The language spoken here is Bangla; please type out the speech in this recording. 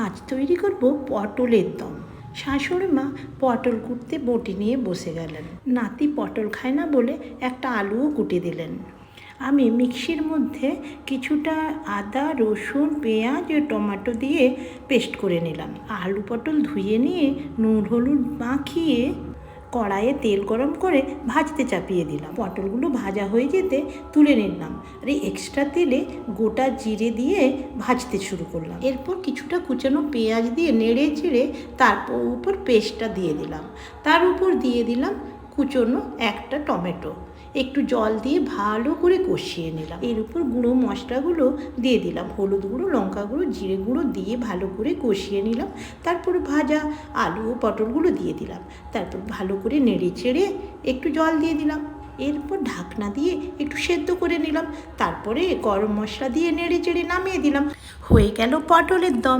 আজ তৈরি করব পটলের দম। শাশুড়ি মা পটল কুটতে বটি নিয়ে বসে গেলেন। নাতি পটল খায় না বলে একটা আলুও কুটে দিলেন। আমি মিক্সির মধ্যে কিছুটা আদা, রসুন, পেঁয়াজ ও টমেটো দিয়ে পেস্ট করে নিলাম। আলু পটল ধুয়ে নিয়ে নুন হলুদ মাখিয়ে কড়াইয়ে তেল গরম করে ভাজতে চাপিয়ে দিলাম। পটলগুলো ভাজা হয়ে যেতে তুলে নিলাম আর এই এক্সট্রা তেলে গোটা জিরে দিয়ে ভাজতে শুরু করলাম। এরপর কিছুটা কুচানো পেঁয়াজ দিয়ে নেড়ে চেড়ে তারপর উপর পেস্টটা দিয়ে দিলাম। তার উপর দিয়ে দিলাম কুচনো একটা টমেটো। একটু জল দিয়ে ভালো করে কষিয়ে নিলাম। এর উপর গুঁড়ো মশলাগুলো দিয়ে দিলাম, হলুদ গুঁড়ো, লঙ্কা গুঁড়ো, জিরে গুঁড়ো দিয়ে ভালো করে কষিয়ে নিলাম। তারপর ভাজা আলু ও পটলগুলো দিয়ে দিলাম। তারপর ভালো করে নেড়ে চেড়ে একটু জল দিয়ে দিলাম। এরপর ঢাকনা দিয়ে একটু সেদ্ধ করে নিলাম। তারপরে গরম মশলা দিয়ে নেড়ে চেড়ে নামিয়ে দিলাম। হয়ে গেল পটলের দম।